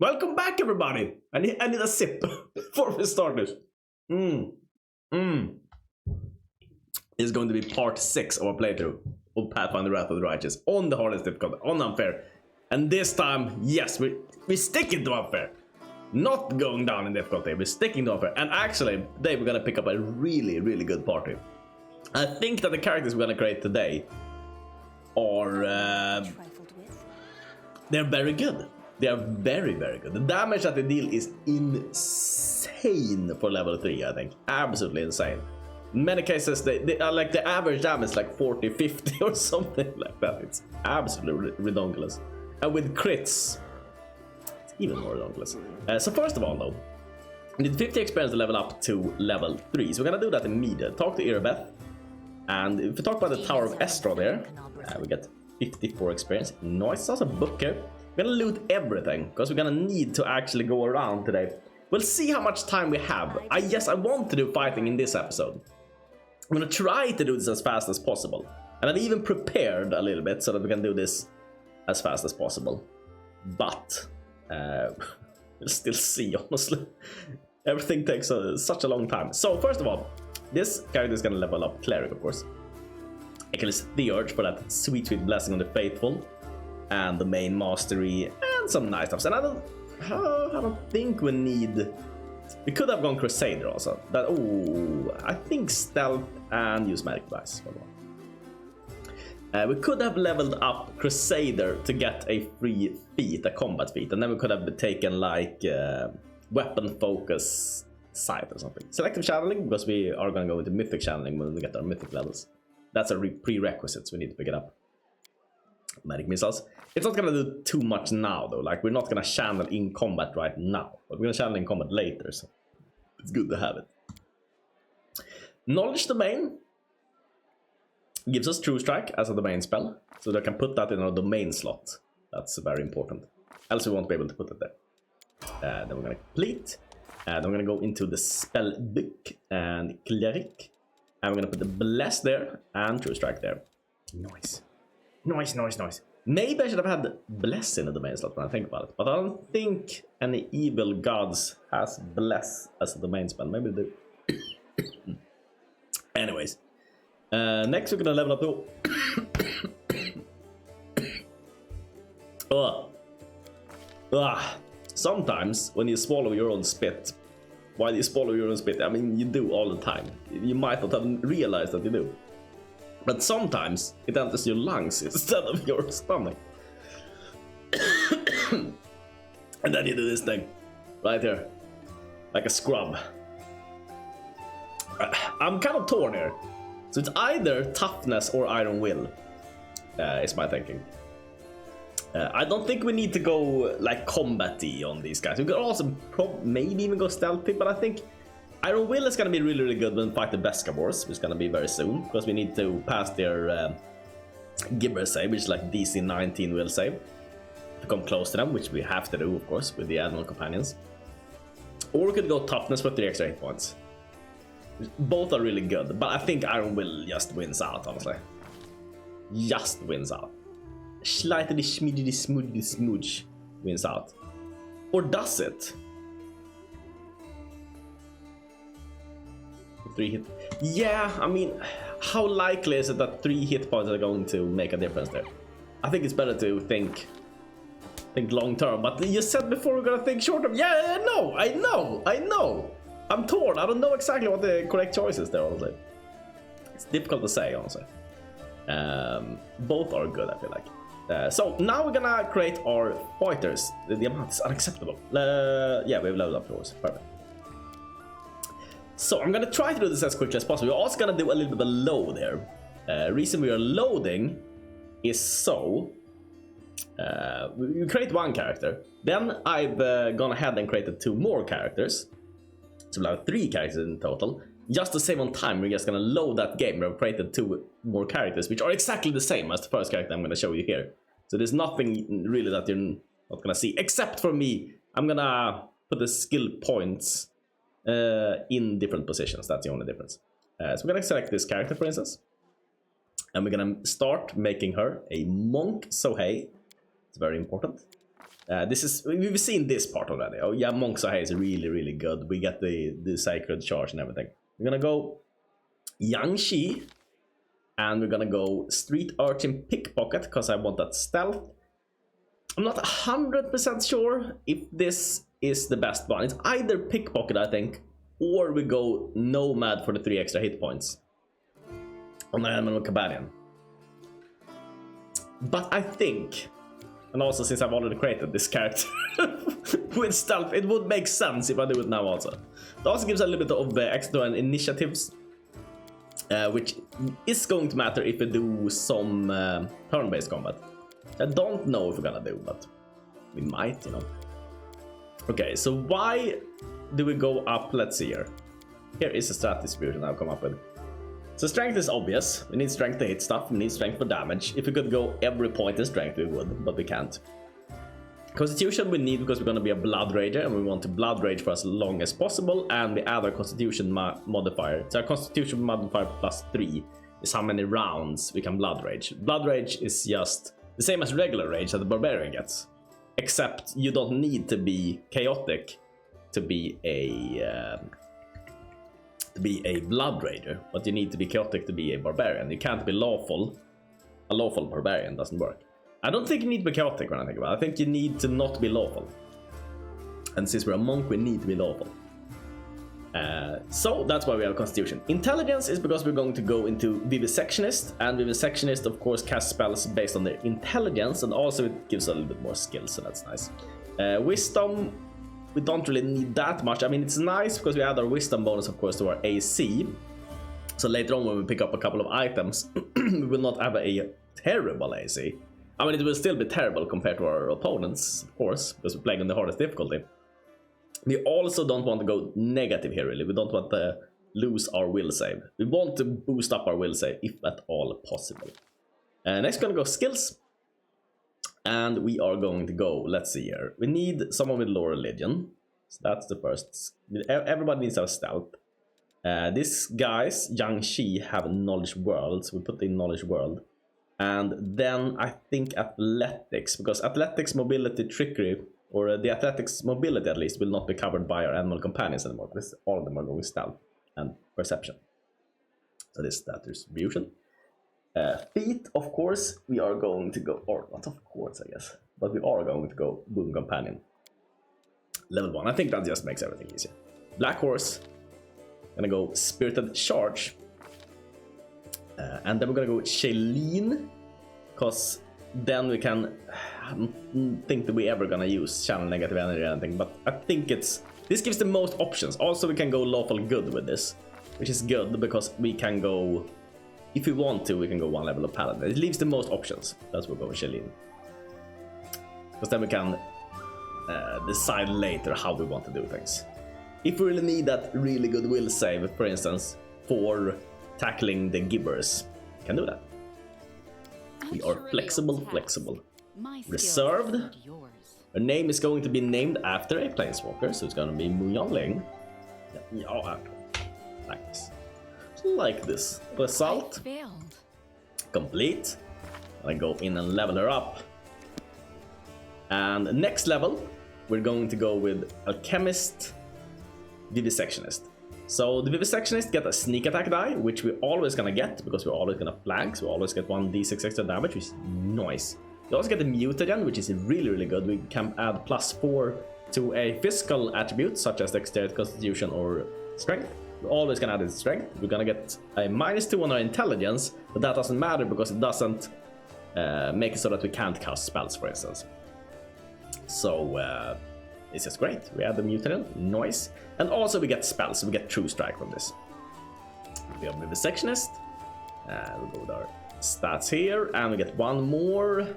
Welcome back, everybody. I need a sip before we start this. This is going to be part 6 of our playthrough of Pathfinder Wrath of the Righteous on the hardest difficulty, on unfair. And this time, yes, we're sticking to unfair. Not going down in difficulty, we're sticking to unfair. And actually, today we're gonna pick up a really, really good party. I think that the characters we're gonna create today are they're very good. They are very, very good. The damage that they deal is insane for level 3, I think. Absolutely insane. In many cases, they are like the average damage is like 40, 50 or something like that. It's absolutely redonkulous. And with crits, it's even more redonkulous. So first of all, though, we need 50 experience to level up to level 3. So we're gonna do that immediately. Talk to Irabeth. And if we talk about the Tower of Estro there, we get 54 experience. Nice, that's a book here. We're gonna loot everything, because we're gonna need to actually go around today. We'll see how much time we have. I want to do fighting in this episode. I'm gonna try to do this as fast as possible. And I've even prepared a little bit so that we can do this as fast as possible. But, we'll still see, honestly. Everything takes such a long time. So, first of all, this character is gonna level up Cleric, of course. Achilles the Urge for that sweet, sweet blessing on the faithful. And the main mastery and some nice stuff. And I don't think we need. We could have gone Crusader also. That I think stealth and use magic device. We could have leveled up Crusader to get a free feat, a combat feat, and then we could have taken like weapon focus sight or something. Selective channeling, because we are going to go into mythic channeling when we get our mythic levels. That's a prerequisite, so we need to pick it up. Magic missiles. It's not gonna do too much now though, like we're not gonna channel in combat right now, but we're gonna channel in combat later, so it's good to have it. Knowledge Domain gives us True Strike as a domain spell, so they can put that in our domain slot. That's very important, else we won't be able to put it there. Then we're gonna complete, then we're gonna go into the spell book and Cleric, and we're gonna put the Bless there and True Strike there. Nice. Nice. Maybe I should have had Bless in the domain slot when I think about it, but I don't think any evil gods has Bless as a domain spell. Maybe they do. Anyways, next we're gonna level up. Sometimes when you swallow your own spit, while you swallow your own spit, I mean you do all the time. You might not have realized that you do. But sometimes it enters your lungs instead of your stomach. And then you do this thing right here, like a scrub. I'm kind of torn here. So it's either toughness or iron will, is my thinking. I don't think we need to go like combat-y on these guys. We could also maybe even go stealthy, but I think Iron Will is going to be really, really good when we fight the Beskavors, which is going to be very soon, because we need to pass their Gibber save, which is like DC 19 will save, to come close to them, which we have to do, of course, with the Animal Companions. Or we could go Toughness for 3 extra hit points. Both are really good, but I think Iron Will just wins out, honestly. Just wins out. Slightly smudgy wins out. Or does it? 3 hit. Yeah, I mean, how likely is it that 3 hit points are going to make a difference there? I think it's better to think long term. But you said before we're gonna think short term. Yeah, I know. I'm torn. I don't know exactly what the correct choice is there, honestly. It's difficult to say, honestly. Both are good, I feel like. So now we're gonna create our fighters. The amount is unacceptable. Yeah, we've leveled up yours. Perfect. So I'm gonna try to do this as quickly as possible. We're also gonna do a little bit of a load here. Reason we are loading is so we create one character. Then I've gone ahead and created 2 more characters. So we'll have 3 characters in total. Just to save on time, we're just gonna load that game. We've created 2 more characters, which are exactly the same as the first character I'm gonna show you here. So there's nothing really that you're not gonna see, except for me. I'm gonna put the skill points in different positions. That's the only difference. So we're gonna select this character, for instance, and we're gonna start making her a monk. So hey, it's very important. We've seen this part already. Oh yeah, Monks Are is really good. We get the sacred charge and everything. We're gonna go Yang Shi, and we're gonna go Street Urchin Pickpocket because I want that stealth. I'm not 100% sure if this is the best one. It's either Pickpocket, I think, or we go Nomad for the 3 extra hit points on the Animal Companion. But I think, and also since I've already created this character with stealth, it would make sense if I do it now also. It also gives a little bit of extra initiatives, which is going to matter if we do some turn-based combat. I don't know if we're gonna do, but we might, you know. Okay, so why do we go up? Let's see here. Here is a strat distribution I've come up with. So strength is obvious. We need strength to hit stuff, we need strength for damage. If we could go every point in strength we would, but we can't. Constitution we need because we're gonna be a Blood Rager and we want to Blood Rage for as long as possible, and we add our Constitution modifier. So our Constitution modifier +3 is how many rounds we can Blood Rage. Blood Rage is just the same as regular rage that the Barbarian gets, except you don't need to be chaotic to be a Blood Rager, but you need to be chaotic to be a Barbarian. You can't be lawful. A lawful Barbarian doesn't work. I don't think you need to be chaotic when I think about it. I think you need to not be lawful. And since we're a monk, we need to be lawful. So that's why we have Constitution. Intelligence is because we're going to go into Vivisectionist, and Vivisectionist of course casts spells based on their intelligence, and also it gives a little bit more skill, so that's nice. Wisdom, we don't really need that much. I mean, it's nice because we add our wisdom bonus of course to our AC, so later on when we pick up a couple of items we will not have a terrible AC. I mean, it will still be terrible compared to our opponents, of course, because we're playing on the hardest difficulty. We also don't want to go negative here, really. We don't want to lose our will save. We want to boost up our will save, if at all possible. Next, we're going to go skills. And we are going to go, let's see here. We need someone with low religion. So that's the first. Everybody needs to have stealth. These guys, Yang Shi, have knowledge world. So we put in knowledge world. And then I think athletics, because athletics, mobility, trickery, or the athletics mobility at least, will not be covered by our animal companions anymore, because all of them are going stealth and perception. So this is that distribution. Feet, of course, we are going to go, or not of course I guess, but we are going to go Boon Companion. Level 1, I think that just makes everything easier. Black Horse, gonna go Spirited Charge. And then we're gonna go with Shailene, because then we can, I don't think that we ever gonna use channel negative energy or anything, but I think this gives the most options. Also we can go lawful good with this, which is good because we can go, if we want to, we can go one level of paladin. It leaves the most options. That's what we're going with Shailene, because then we can decide later how we want to do things. If we really need that really good will save, for instance, for tackling the gibbers, can do that. We are flexible. Reserved. Her name is going to be named after a planeswalker, so it's going to be Mu Yangling. Yeah, like this. Result. Complete. I go in and level her up. And next level, we're going to go with Alchemist, Vivisectionist. So the Vivisectionist get a sneak attack die, which we're always gonna get because we're always gonna flank, so we always get 1d6 extra damage, which is nice. We also get the mutagen, which is really good. We can add +4 to a physical attribute such as dexterity, constitution, or strength. We're always gonna add it to strength. We're gonna get a -2 on our intelligence, but that doesn't matter because it doesn't make it so that we can't cast spells, for instance. So it's just great. We add the mutagen, nice. And also we get spells, so we get True Strike from this. We have Vivisectionist. We'll go with our stats here, and we get one more.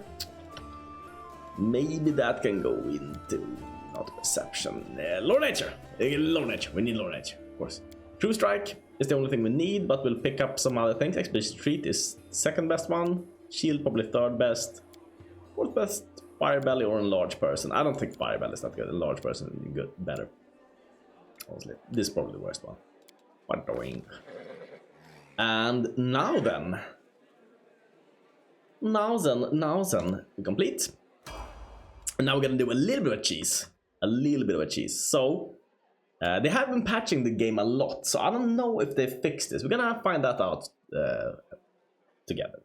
Maybe that can go into, not perception, Low Nature. Low Nature, we need Low Nature, of course. True Strike is the only thing we need, but we'll pick up some other things. Expedition Retreat is second best one. Shield probably third best. Fourth best, Fire Belly or Enlarged Person. I don't think Fire Belly is that good. Enlarged Person is good, better. Honestly, this is probably the worst one. What doing? And now then, we complete. And now we're gonna do a little bit of cheese. A little bit of a cheese. So, they have been patching the game a lot. So I don't know if they fixed this. We're gonna find that out together.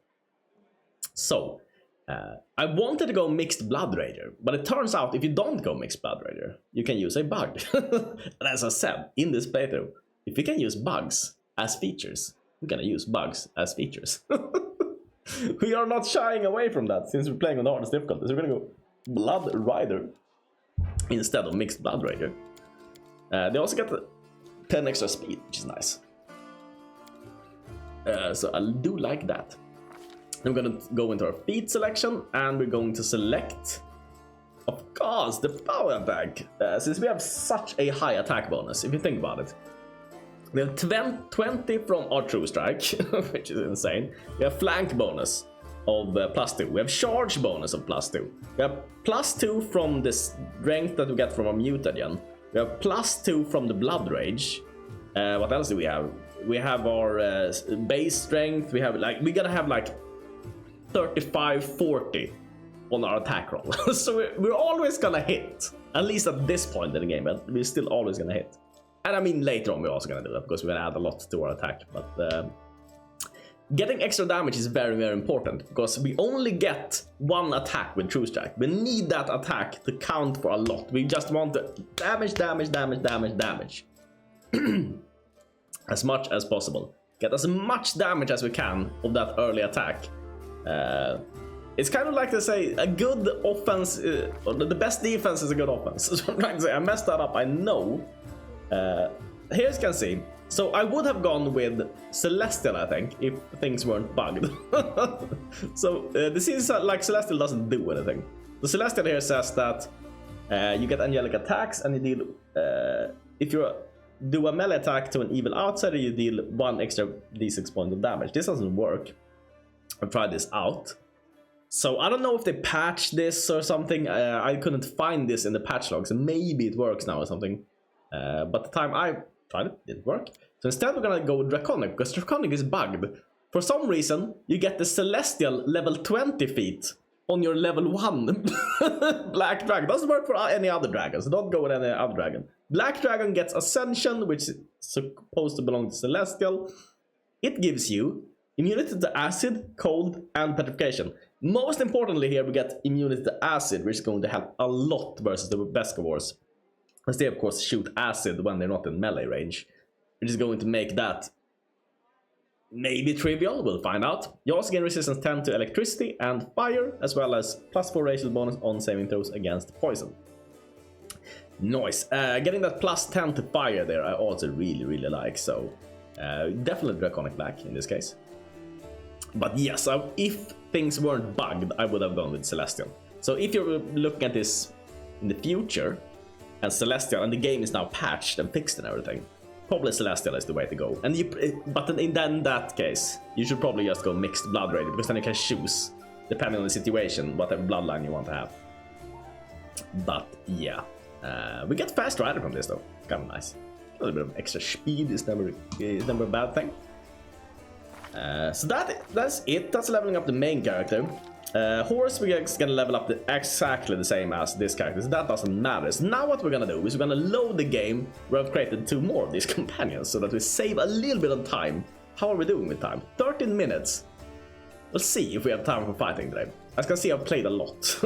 So, I wanted to go Mixed Blood Rager. But it turns out if you don't go Mixed Blood Rager, you can use a bug. And as I said, in this playthrough, if we can use bugs as features, we're gonna use bugs as features. We are not shying away from that since we're playing on the hardest difficulty. So we're gonna go Blood Rider instead of Mixed Blood Rager. They also get 10 extra speed, which is nice. So I do like that. Then we're gonna go into our feat selection and we're going to select, of course, the power attack. Since we have such a high attack bonus, if you think about it. We have 20 from our True Strike, which is insane. We have flank bonus of +2. We have charge bonus of +2. We have +2 from the strength that we get from our mutagen. We have +2 from the blood rage. What else do we have? We have our base strength. We have we gotta have 35-40 on our attack roll. So we're always gonna hit. At least at this point in the game, but we're still always gonna hit. And I mean, later on we're also gonna do that because we're gonna add a lot to our attack. But getting extra damage is very, very important because we only get one attack with True Strike. We need that attack to count for a lot. We just want the damage. As much as possible. Get as much damage as we can of that early attack. It's kind of like to say a good offense, or the best defense is a good offense. So I'm trying to say, I messed that up, I know. Here you can see. So I would have gone with Celestial, I think, if things weren't bugged. So this is like Celestial doesn't do anything. The Celestial here says that you get angelic attacks and you deal, if you do a melee attack to an evil outsider, you deal 1 extra d6 point of damage. This doesn't work. I've tried this out. So I don't know if they patched this or something. I couldn't find this in the patch logs, and maybe it works now or something. But the time I tried it didn't work. So instead we're gonna go with Draconic, because Draconic is bugged. For some reason, you get the Celestial level 20 feat on your level 1 Black Dragon. Doesn't work for any other dragon, so don't go with any other dragon. Black Dragon gets Ascension, which is supposed to belong to Celestial. It gives you immunity to acid, cold, and petrification. Most importantly here, we get immunity to acid, which is going to help a lot versus the Beskavors. As they of course shoot acid when they're not in melee range, which is going to make that maybe trivial, we'll find out. You also gain resistance 10 to electricity and fire, as well as +4 racial bonus on saving throws against poison. Nice. Getting that +10 to fire there I also really like, so definitely Draconic Black in this case. But yes, if things weren't bugged, I would have gone with Celestial. So if you're looking at this in the future, and Celestial, and the game is now patched and fixed and everything, probably Celestial is the way to go. And but in that case, you should probably just go Mixed Blood Rager, because then you can choose, depending on the situation, whatever bloodline you want to have. But yeah, we get Fast Rider from this though, kind of nice. A little bit of extra speed is never a bad thing. So that's it. That's leveling up the main character. Horse, we're gonna level up exactly the same as this character, so that doesn't matter. So now what we're gonna do is we're gonna load the game where I've created 2 more of these companions so that we save a little bit of time. How are we doing with time? 13 minutes. Let's see if we have time for fighting today. As you can see, I've played a lot.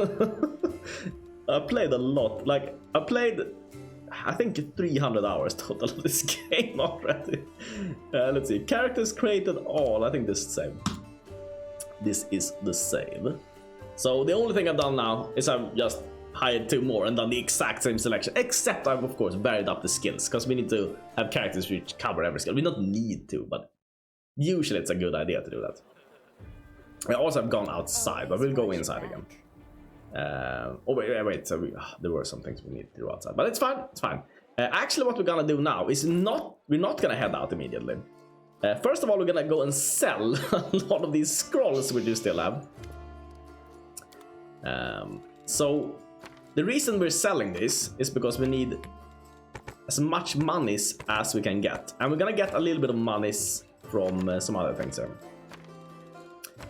I played a lot. Like, I played, I think, 300 hours total of this game already. Let's see. Characters created all. I think this is the same. This is the same. So the only thing I've done now is I've just hired 2 more and done the exact same selection. Except I've, of course, varied up the skills, because we need to have characters which cover every skill. We don't need to, but usually it's a good idea to do that. I also have gone outside, but we'll go inside again. Oh wait, so there were some things we need to do outside, but it's fine, it's fine. Actually, what we're gonna do now is we're not gonna head out immediately. First of all, we're gonna go and sell a lot of these scrolls which you still have. So the reason we're selling this is because we need as much monies as we can get, and we're gonna get a little bit of monies from some other things here.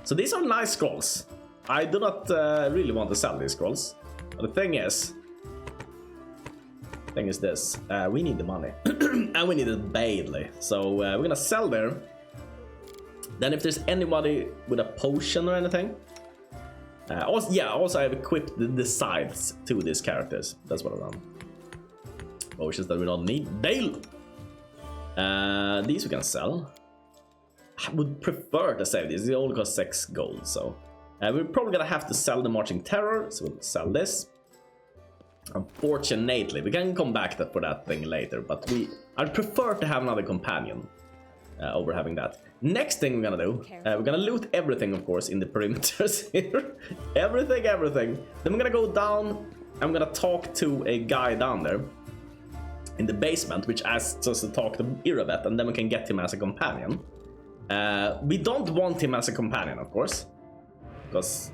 So these are nice scrolls. I do not really want to sell these scrolls. But the thing is this, we need the money. And we need it badly. So we're gonna sell there. Then if there's anybody with a potion or anything. Also I've equipped the sides to these characters. That's what I've done. Potions that we don't need. Dale! These we can sell. I would prefer to save these. They only cost 6 gold, so we're probably gonna have to sell the Marching Terror. So we'll sell this. Unfortunately, we can come back for that thing later, but I'd prefer to have another companion over having that. Next thing we're gonna do, we're gonna loot everything, of course, in the perimeters here. everything. Then we're gonna go down. I'm gonna talk to a guy down there in the basement, which asks us to talk to Irabeth, and then we can get him as a companion. We don't want him as a companion, of course, because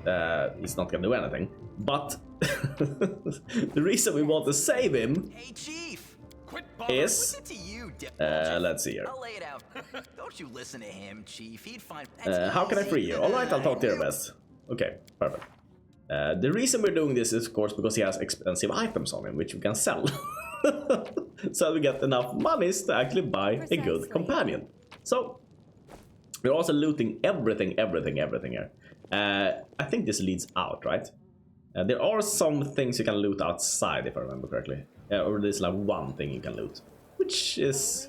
he's not gonna do anything. But the reason we want to save him is let's see here. I'll lay it out. Don't you listen to him, Chief. He'd find. How can I free you? All right, I'll talk to Irabeth. Okay, perfect. The reason we're doing this is, of course, because he has expensive items on him, which we can sell. So we get enough monies to actually buy a good companion. So we're also looting everything here. I think this leads out, right? There are some things you can loot outside, if I remember correctly. Or there's like one thing you can loot, which is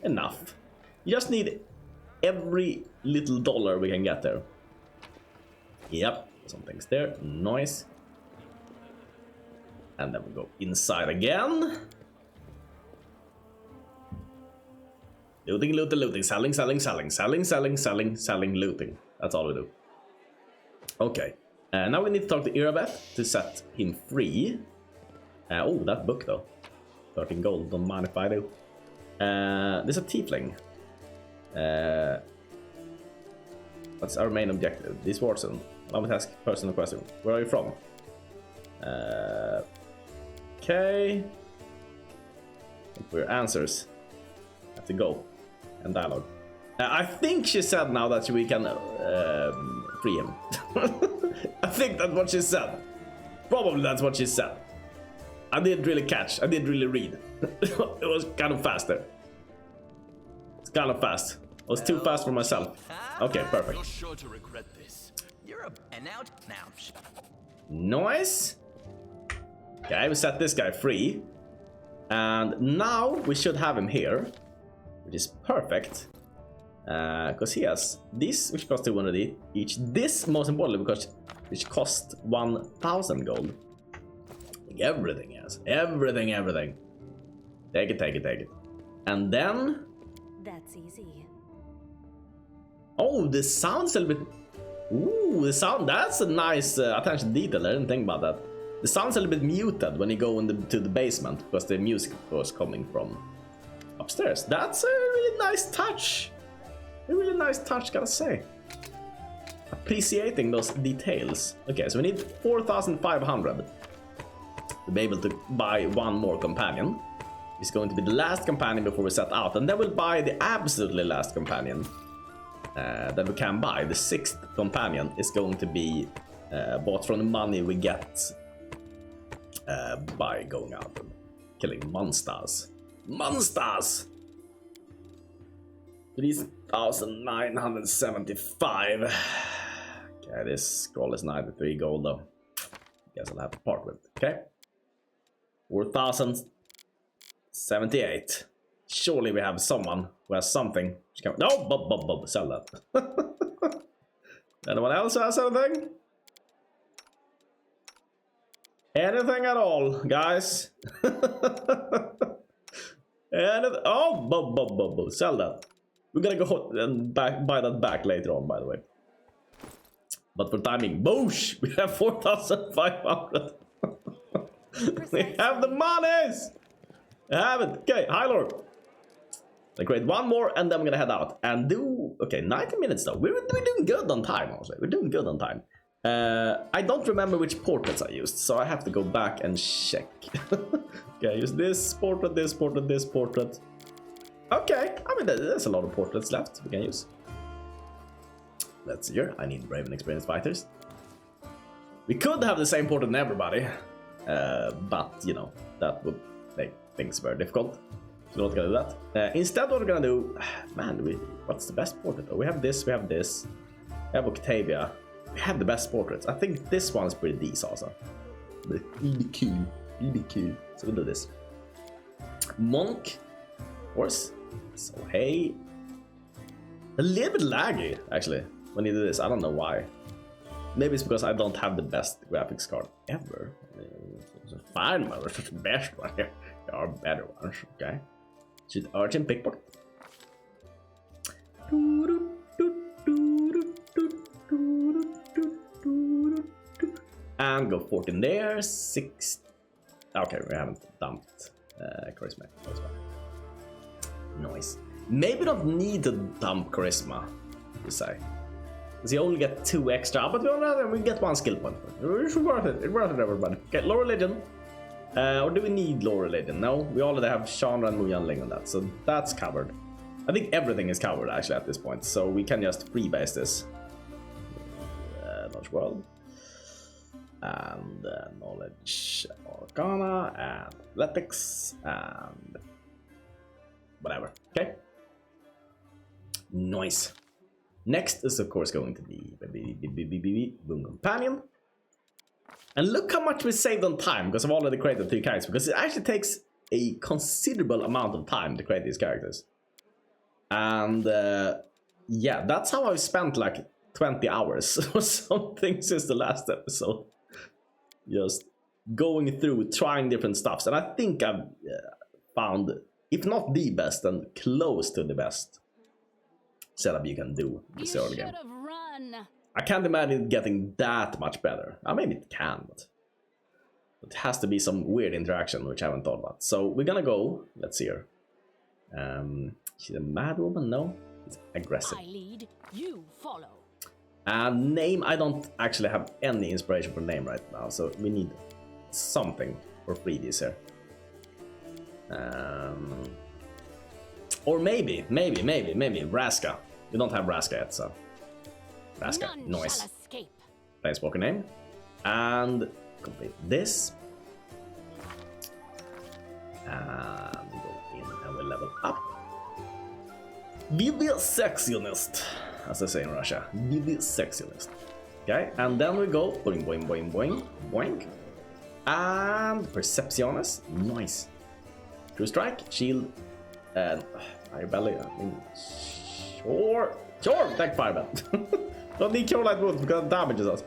enough. You just need every little dollar we can get there. Yep, some things there. Nice. And then we go inside again. Looting. Selling, looting. That's all we do. Okay. Now we need to talk to Irabeth to set him free. Oh, that book though. 13 gold, don't mind if I do. There's a tiefling. What's our main objective? This Warzone. I would ask personal question. Where are you from? Okay. For your answers. Have to go. And dialogue. I think she said now that we can free him. I think that's what she said. Probably that's what she said. I didn't really catch. I didn't really read. It was kind of fast there. It's kind of fast. I was too fast for myself. Okay, perfect. You're sure to regret this. And now. Nice. Okay, we set this guy free. And now we should have him here, which is perfect. Because he has this, which costs 200 each. This, most importantly, because which cost 1,000 gold. Everything, yes. Everything. Take it. And then... That's easy. Oh, the sound's a little bit... Ooh, the sound, that's a nice attention to detail. I didn't think about that. The sound's a little bit muted when you go to the basement, because the music was coming from upstairs. That's a really nice touch. A really nice touch, gotta say. Appreciating those details. Okay, so we need 4,500 to be able to buy one more companion. It's going to be the last companion before we set out, and then we'll buy the absolutely last companion that we can buy. The 6th companion is going to be bought from the money we get by going out and killing monsters. 3,975. Okay, this scroll is 93 gold though. Guess I'll have to part with it. Okay. 4,078. Surely we have someone who has something. No, sell that. Anyone else has anything? Anything at all, guys? Oh, sell that. We're gonna go and buy that back later on, by the way. But for timing, boosh! We have 4,500. We have the monies! I have it. Okay, hi Lord. I create one more and then we're gonna head out and do. Okay, 90 minutes though. We're doing good on time, honestly. We're doing good on time. I don't remember which portraits I used, so I have to go back and check. Okay, I use this portrait, this portrait, this portrait. Okay, I mean, there's a lot of portraits left we can use. Let's see here. I need brave and experienced fighters. We could have the same portrait in everybody. but you know, that would make things very difficult. So we're not gonna do that. Instead, what we're gonna do, man, what's the best portrait? Oh, we have this, we have this, we have Octavia. We have the best portraits. I think this one's pretty decent also. Really cool, really cool. So we'll do this. Monk, of course. So hey, a little bit laggy actually when you do this. I don't know why. Maybe it's because I don't have the best graphics card ever. It's a fine one, it's the best one. There are better ones, okay? Should urgent pickpocket. And go 14 there, 6. Okay, we haven't dumped charisma. Nice. Maybe don't need to dump charisma, you say. Because you only get 2 extra, but we get 1 skill point. It's worth it. It's worth it, everybody. Okay, low religion. Or do we need low religion? No, we already have Chandra and Muyanling on that, so that's covered. I think everything is covered actually at this point, so we can just freebase this. Knowledge world. And knowledge arcana and athletics and whatever. Okay. Nice. Next is of course going to be Boom Companion. And look how much we saved on time because I've already created 3 characters, because it actually takes a considerable amount of time to create these characters. And yeah, that's how I've spent like 20 hours or something since the last episode. Just going through, trying different stuffs. And I think I've found, if not the best, then close to the best setup you can do in this early game. I can't imagine it getting that much better. Maybe it can, but it has to be some weird interaction, which I haven't thought about. So we're gonna go, let's see her. She's a mad woman? No, she's aggressive. I lead, you follow. Name, I don't actually have any inspiration for name right now, so we need something for freebies here. Or maybe Raska. We don't have Raska yet, so Raska, noise. Planeswalker name. And complete this. And go in and we level up. Vivisectionist, as they say in Russia. Vivisectionist. Okay, and then we go boing boing boing boing boing. And Perceptionist, nice. True strike, shield, and fire belly. I mean, sure, take fire belly. Don't need cure light wounds because it damages us.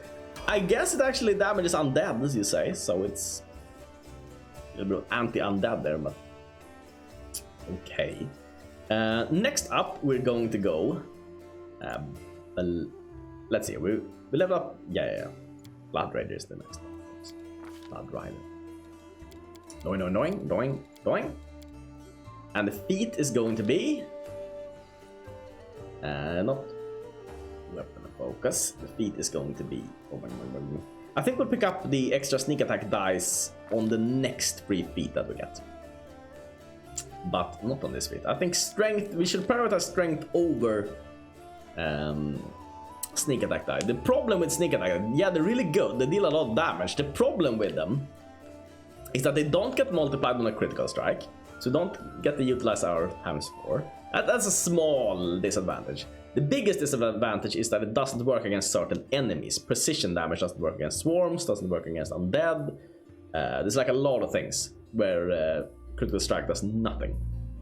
I guess it actually damages undead, as you say, so it's a little bit anti-undead there, but okay. Next up, we're going to go. Let's see, we level up. Yeah. Blood Raider is the next one. Blood Rider. Doing. And the feat is going to be not weapon of focus. The feat is going to be. I think we'll pick up the extra sneak attack dice on the next free feat that we get, but not on this feat. I think strength. We should prioritize strength over sneak attack die. The problem with sneak attack, yeah, they're really good. They deal a lot of damage. The problem with them is that they don't get multiplied on a critical strike, so don't get to utilize our hands for. That's a small disadvantage. The biggest disadvantage is that it doesn't work against certain enemies. Precision damage doesn't work against swarms, doesn't work against undead. There's like a lot of things where critical strike does nothing.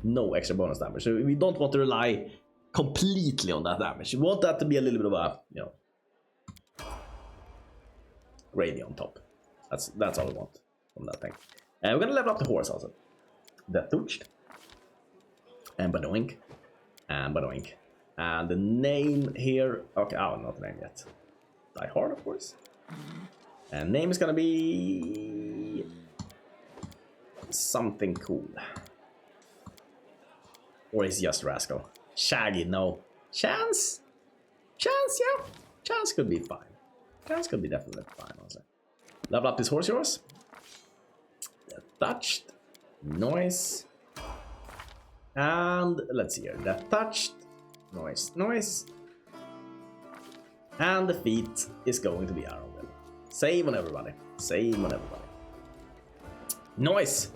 No extra bonus damage. So we don't want to rely completely on that damage. You want that to be a little bit of a, you know, gravy on top. That's all we want from that thing. And we're gonna level up the horse also. Death Touched. And Badoink. And Badoink. And the name here, okay, oh, not the name yet. Die Hard, of course. And name is gonna be something cool. Or is just Rascal? Shaggy, no. Chance, yeah. Chance could be fine. Chance could be definitely fine, also. Level up this horse yours. Touched. Noise. And let's see here. That touched. Noise. And the feat is going to be Arrowhead. Save on everybody. Nice.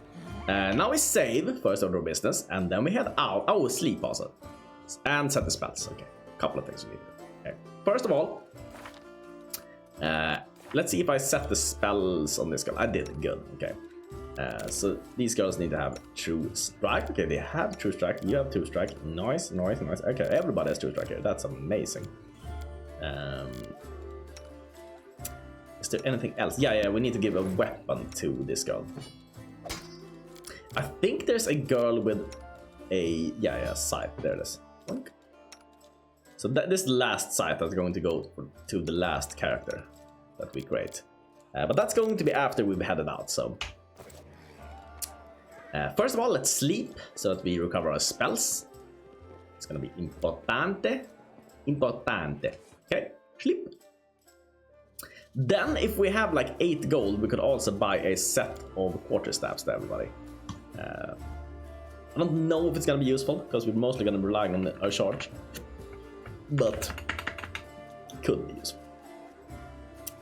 Now we save first order of business, and then we head out. Oh, sleep also, and set the spells. Okay, couple of things we need. Okay. First of all, let's see if I set the spells on this girl. I did. Good. Okay. So these girls need to have true strike. Okay, they have true strike. You have true strike. Nice, nice, nice. Okay, everybody has true strike here. That's amazing. Is there anything else? Yeah, we need to give a weapon to this girl. I think there's a girl with a scythe. There it is. So this last scythe is going to go to the last character that we create. But that's going to be after we've headed out. So first of all, let's sleep so that we recover our spells. It's gonna be importante. Okay, sleep. Then if we have like 8 gold, we could also buy a set of quarterstaffs to everybody. I don't know if it's gonna be useful because we're mostly gonna be relying on our charge, but it could be useful.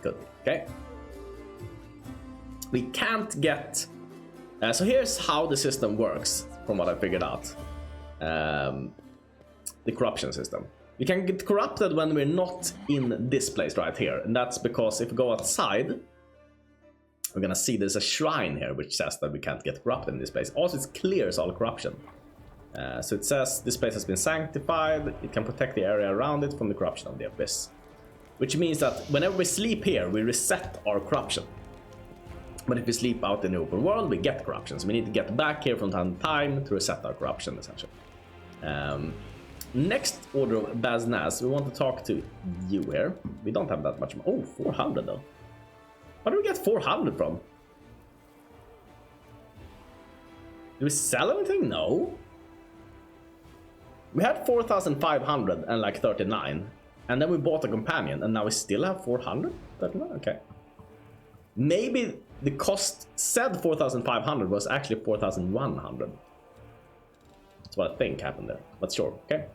Could be. Okay. We can't get. So here's how the system works, from what I figured out. The corruption system. We can get corrupted when we're not in this place right here, and that's because if we go outside, we're gonna see there's a shrine here which says that we can't get corrupted in this place. Also, it clears all corruption. So it says this place has been sanctified. It can protect the area around it from the corruption of the abyss, which means that whenever we sleep here, we reset our corruption. But if we sleep out in the open world, we get corruption. So we need to get back here from time to time to reset our corruption, essentially. Next order of business, we want to talk to you here. We don't have that much. Oh, 400 though. Where do we get 400 from? Do we sell anything? No. We had 4,500 and like 39. And then we bought a companion and now we still have 439? Okay. Maybe the cost said 4,500 was actually 4,100. That's what I think happened there. But sure, okay.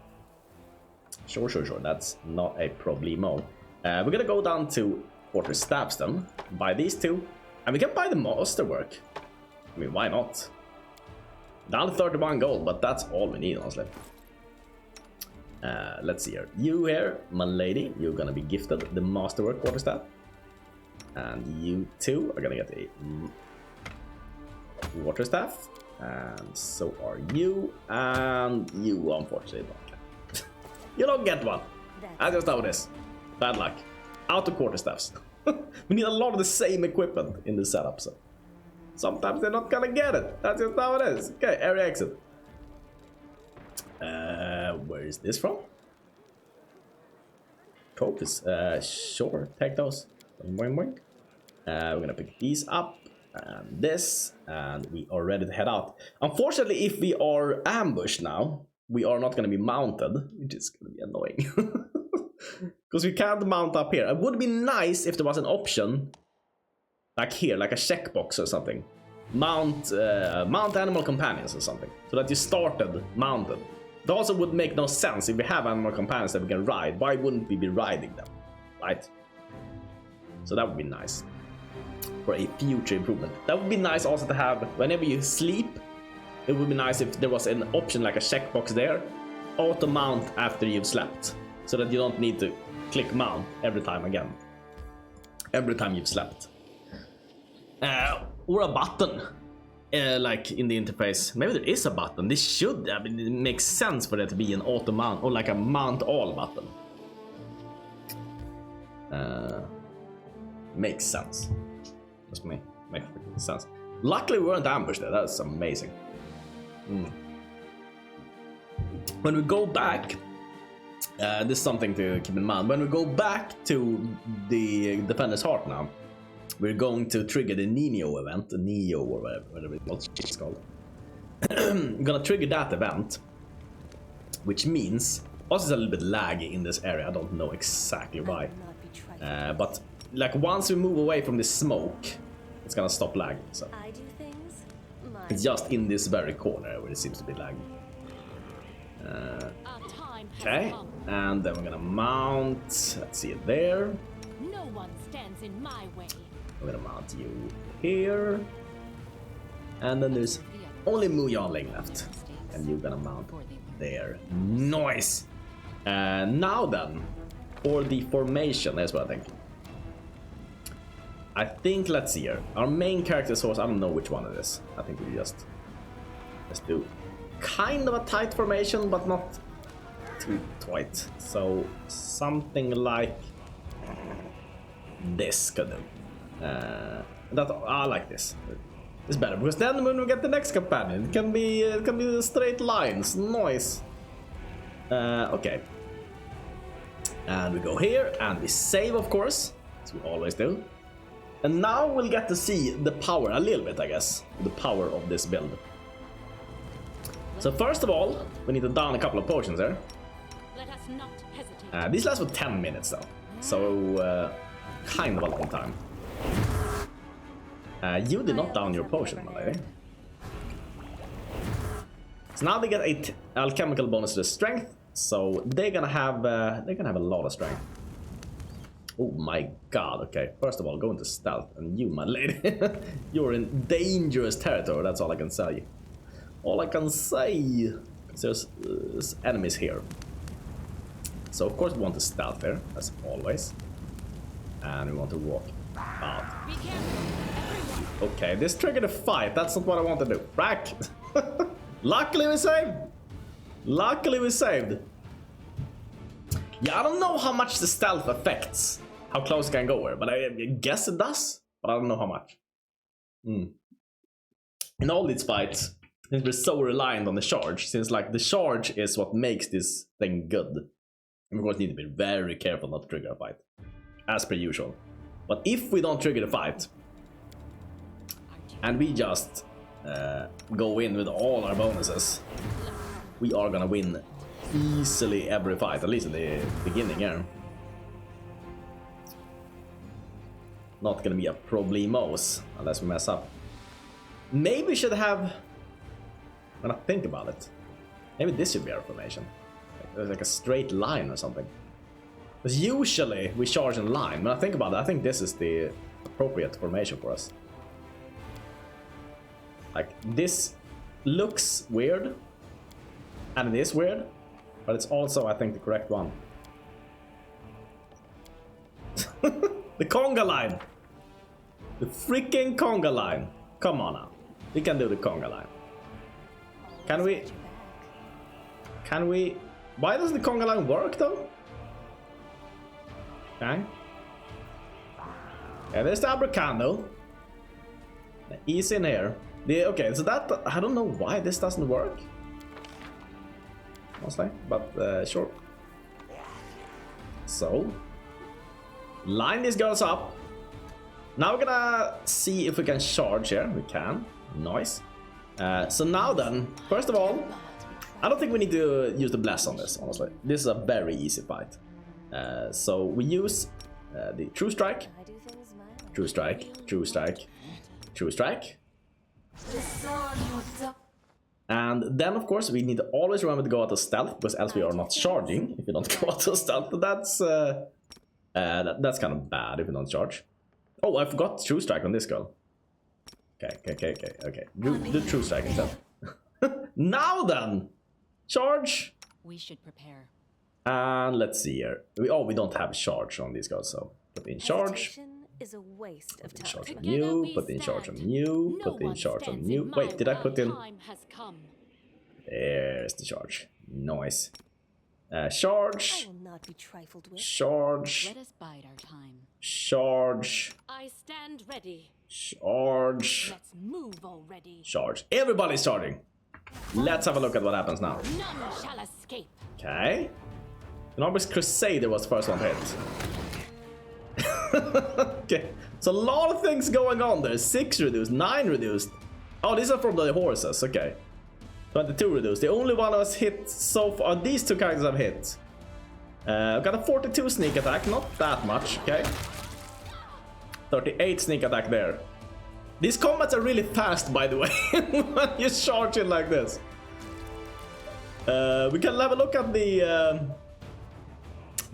Sure. That's not a problemo. We're gonna go down to quarterstaffs then. Buy these two. And we can buy the masterwork. I mean, why not? Down to 31 gold, but that's all we need, honestly. Let's see here. You here, my lady, you're gonna be gifted the masterwork quarterstaff. And you two are gonna get a quarterstaff. And so are you. And you, unfortunately, don't get. You don't get one. That's just how it is. Bad luck. Out of quarterstaffs. We need a lot of the same equipment in the setup, so sometimes they're not gonna get it. That's just how it is. Okay, area exit. Where is this from? Trophies. Sure, take those. Boing, boing. We're gonna pick these up and this, and we are ready to head out. Unfortunately, if we are ambushed now, we are not gonna be mounted, which is gonna be annoying. Because we can't mount up here. It would be nice if there was an option like here, like a checkbox or something. Mount animal companions or something, so that you started mounted. It also would make no sense if we have animal companions that we can ride. Why wouldn't we be riding them, right? So that would be nice for a future improvement. That would be nice also to have whenever you sleep. It would be nice if there was an option like a checkbox there, auto mount after you've slept, so that you don't need to click mount every time again. Every time you've slept. Or a button. Like in the interface. Maybe there is a button. This should, I mean, it makes sense for there to be an auto mount or like a mount all button. Makes sense. Just me. Makes sense. Luckily we weren't ambushed there. That's amazing. When we go back, this is something to keep in mind. When we go back to the Defender's Heart now, we're going to trigger the Neo event, the Neo or whatever it's called. I'm gonna trigger that event, which means also it's a little bit laggy in this area. I don't know exactly why, but like once we move away from the smoke, it's gonna stop lagging. So it's just in this very corner where it seems to be lagging. Okay, and then we're gonna mount. Let's see it there. No one stands in my way. I'm gonna mount you here. And then there's only Mu Yanling left. And you're gonna mount there. Nice! Now then, for the formation, that's what I think. I think, let's see here. Our main character source, I don't know which one it is. I think we just let's do kind of a tight formation, but not too tight. So something like this could do. I like this. It's better because then when we get the next companion, it can be straight lines. Nice. Okay. And we go here and we save, of course, as we always do. And now we'll get to see the power a little bit, I guess, the power of this build. So first of all, we need to down a couple of potions there. Let us not hesitate. These last for 10 minutes though, so kind of a long time. You did not down your potion, my lady. So now they get a alchemical bonus to the strength, so they're gonna have a lot of strength. Oh my god, okay. First of all, go into stealth, and you, my lady, you're in dangerous territory, that's all I can say. All I can say. There's enemies here. So of course we want to stealth there, as always. And we want to walk out. Be careful, everyone. Okay, this triggered a fight, that's not what I want to do. Rack! Luckily we saved! Luckily we saved! Yeah, I don't know how much the stealth affects how close it can go here, but I guess it does, but I don't know how much. In all these fights, since we're so reliant on the charge, since like the charge is what makes this thing good, and of course need to be very careful not to trigger a fight, as per usual. But if we don't trigger the fight, and we just go in with all our bonuses, we are gonna win easily every fight, at least in the beginning here. Not gonna be a problemos unless we mess up. Maybe we should have, when I think about it, maybe this should be our formation. Like a straight line or something. Because usually we charge in line. When I think about it, I think this is the appropriate formation for us. Like, this looks weird, and it is weird, but it's also, I think, the correct one. The conga line! The freaking conga line! Come on now. We can do the conga line. Can we? Can we? Why doesn't the conga line work though? Okay. Yeah, there's the abracando. Easy in here. Okay, so that, I don't know why this doesn't work. Honestly, but sure. So, line these girls up. Now we're gonna see if we can charge here. We can. Nice. So now then, first of all, I don't think we need to use the bless on this, honestly. This is a very easy fight. So we use the true strike, true strike, true strike, true strike. And then of course we need to always remember to go out of stealth, because else we are not charging if you don't go out of stealth. That's kind of bad if you don't charge. Oh, I forgot true strike on this girl. Okay. Do true strike instead. Now then, charge. We should prepare. And let's see here. We don't have charge on these girls, so put in charge. Is a waste of Put in time. charge on you. Put in charge on you. Put in charge on you. Wait, did I put in? There's the charge. Nice. Charge. I will not be trifled with. Let Charge. us bide our time. Charge. I stand ready. Charge. Let's move already. Charge. Everybody's charging. Let's have a look at what happens now. None shall escape. Okay. Norbis Crusader was the first one to hit. Okay. So a lot of things going on there. 6 reduced, 9 reduced. Oh, these are from the horses. Okay. 22 reduced. The only one that was hit so far. These two characters have hit. I've got a 42 sneak attack. Not that much. Okay. 38 sneak attack there. These combats are really fast, by the way, when you charge it like this. We can have a look at the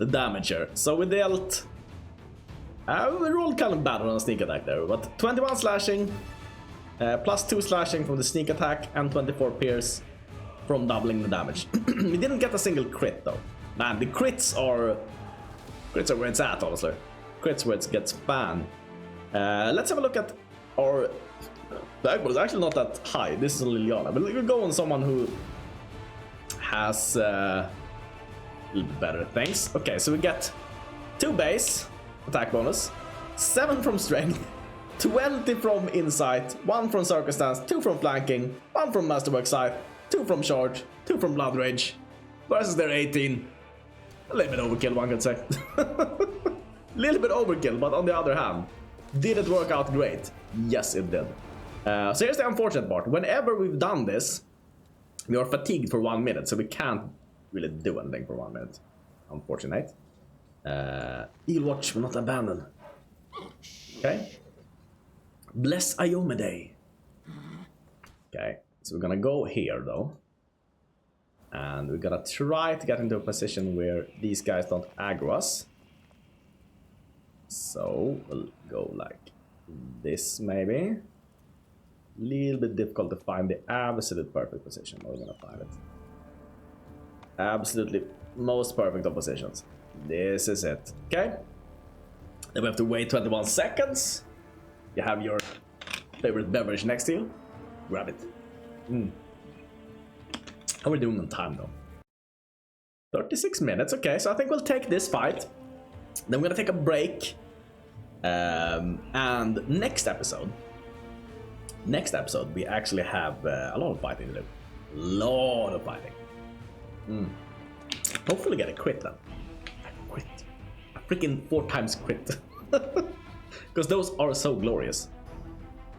damage here. So we dealt... we rolled kind of bad on a sneak attack there, but 21 slashing, +2 slashing from the sneak attack and 24 pierce from doubling the damage. We didn't get a single crit though. Man, the crits are where it's at, honestly. Crits where it gets banned. Let's have a look at our... That was actually not that high. This is a Liliana, but we'll go on someone who has a little bit better things. Okay, so we get 2 base attack bonus, 7 from strength, 20 from insight, 1 from circumstance, 2 from flanking, 1 from masterwork sight, 2 from charge, 2 from blood rage, versus their 18. A little bit overkill, one could say. Little bit overkill, but on the other hand, did it work out great? Yes, it did. So here's the unfortunate part. Whenever we've done this, we are fatigued for 1 minute, so we can't really do anything for 1 minute. Unfortunate. Eel watch will not abandon. Okay. Bless Iomede. Okay, so we're gonna go here though. And we're gonna try to get into a position where these guys don't aggro us. So we'll go like this maybe. Little bit difficult to find the absolute perfect position, but we're gonna find it. Absolutely most perfect of positions. This is it. Okay. Then we have to wait 21 seconds. You have your favorite beverage next to you. Grab it. How are we doing on time though? 36 minutes. Okay, so I think we'll take this fight. Then we're gonna take a break. And next episode we actually have a lot of fighting to do. Lot of fighting. Hopefully get a crit then. A crit. A freaking 4 times crit. Because those are so glorious.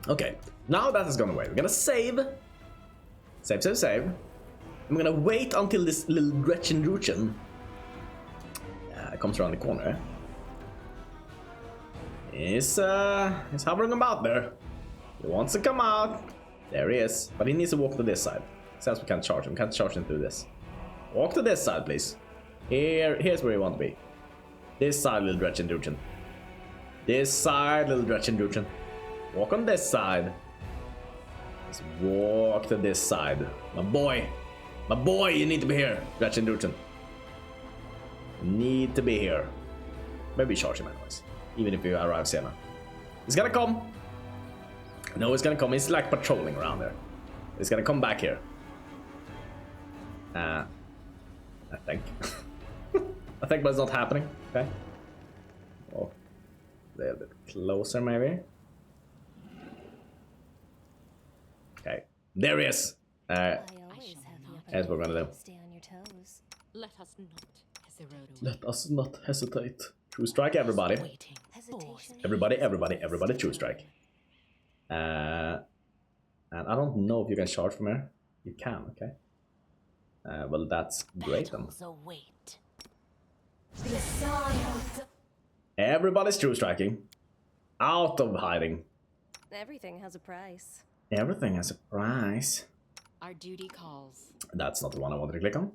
Okay, now that has gone away. We're gonna save. Save. I'm gonna wait until this little Gretchen Ruchen comes around the corner. He's hovering about there. He wants to come out. There he is. But he needs to walk to this side. Since we can't charge him. Can't charge him through this. Walk to this side, please. Here's where you want to be. This side, little Gretchen Ruchen. This side, little Gretchen Ruchen. Walk on this side. Let's walk to this side. My boy, you need to be here, Gretchen Ruchen. Need to be here. Maybe charge him anyways, even if you arrive sooner. He's gonna come. No, he's gonna come. He's like patrolling around there. He's gonna come back here. I think. I think, but it's not happening. Okay. Oh, a little bit closer, maybe. Okay, there he is. That's what we're gonna do. Stay on your toes. Let us not hesitate. Let us not hesitate. True strike, everybody. Hesitation. Everybody, true strike. And I don't know if you can charge from here. You can, okay. Well, that's great then. Everybody's true striking. Out of hiding. Everything has a price. Everything has a price. Our duty calls. That's not the one I wanted to click on.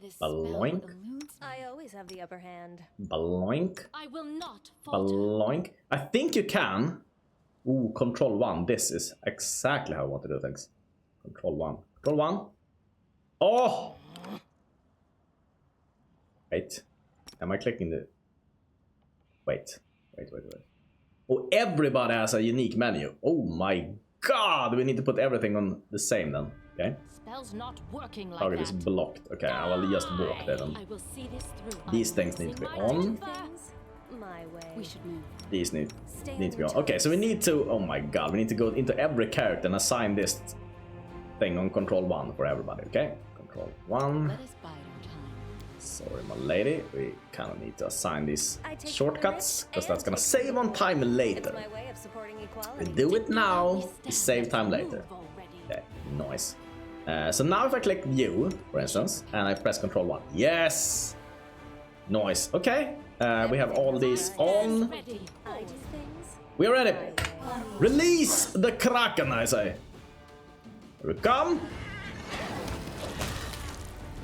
This Baloink. spell illumes me. I always have the upper hand. Baloink. I will not falter. Baloink. I think you can. Ooh, control 1. This is exactly how I want to do things. Control 1. Control 1. Oh! Wait. Am I clicking the... Wait. Oh, everybody has a unique menu. Oh my god! We need to put everything on the same then. Okay. Spell's not working like Target that. is blocked. Okay, I will just walk there then. I will see this through. These things need to be on. My way. We should move. These need Stay to be on on. your Okay, so we need to... Oh my god, we need to go into every character and assign this thing on control 1 for everybody, okay? Control 1. Let us bide our time. Sorry, my lady. We kind of need to assign these I take shortcuts, because courage that's gonna and save on time It's later. my way of supporting We equality. do it now, we Stand, save let's time move later. already. Okay, nice. So now if I click U, for instance, and I press control 1. Yes! Nice. Okay, we have all these on. Ready. I do things We're ready. my way. Release the Kraken, I say. Here we come.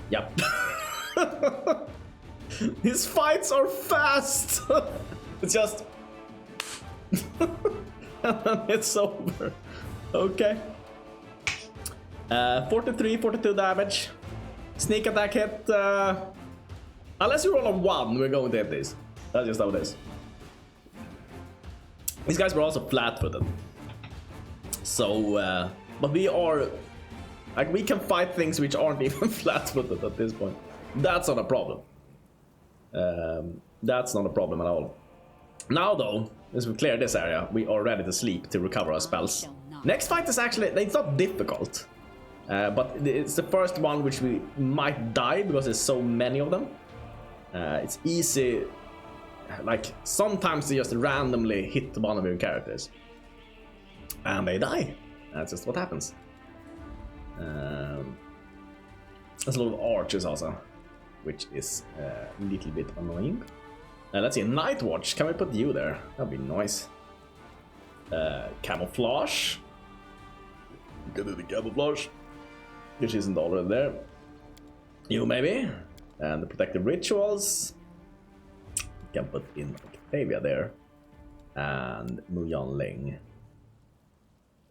Yep. His fights are fast. It's just... and then it's over. Okay. 43, 42 damage. Sneak attack hit. Unless you roll a 1, we're going to hit this. That's just how it is. These guys were also flat-footed. So, but we are... Like, we can fight things which aren't even flat-footed at this point. That's not a problem. That's not a problem at all. Now, though, as we clear this area, we are ready to sleep to recover our spells. Next fight is actually... It's not difficult. But it's the first one which we might die because there's so many of them. It's easy... Like, sometimes they just randomly hit one of your characters. And they die. That's just what happens. There's a lot of archers also, which is a little bit annoying. Let's see, Night Watch. Can we put you there? That'd be nice. Camouflage. Get the camouflage, which isn't already there. You maybe. And the protective rituals. Can put in Octavia there. And Mu Yanling.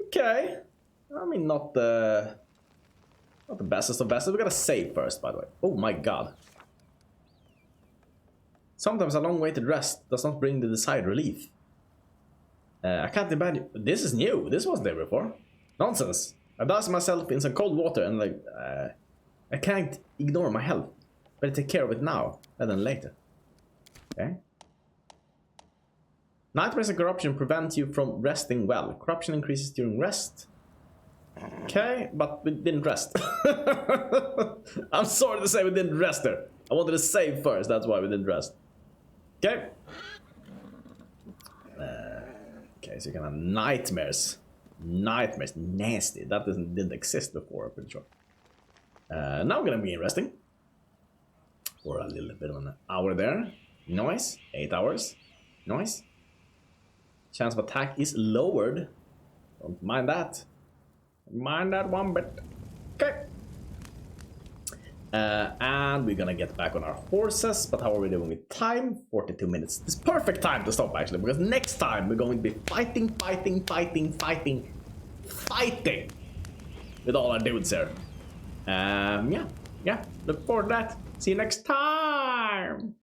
Okay. I mean, not the bestest of best. We gotta save first, by the way. Oh my god. Sometimes a long weighted rest does not bring the desired relief. I can't imagine. This is new. This wasn't there before. Nonsense. I doused myself in some cold water and like I can't ignore my health. Better take care of it now rather than later. Okay. Nightmares and corruption prevent you from resting well. Corruption increases during rest. Okay, but we didn't rest. I'm sorry to say we didn't rest there. I wanted to save first, that's why we didn't rest. Okay. Okay, so you can have nightmares. Nightmares, nasty. That didn't exist before, I'm pretty sure. Now we're gonna begin resting. For a little bit of an hour there. Nice. 8 hours. Nice. Chance of attack is lowered. Don't mind that. Mind that one bit. Okay. And we're gonna get back on our horses. But how are we doing with time? 42 minutes. It's perfect time to stop actually, because next time we're going to be fighting with all our dudes here. Yeah. Look forward to that. See you next time.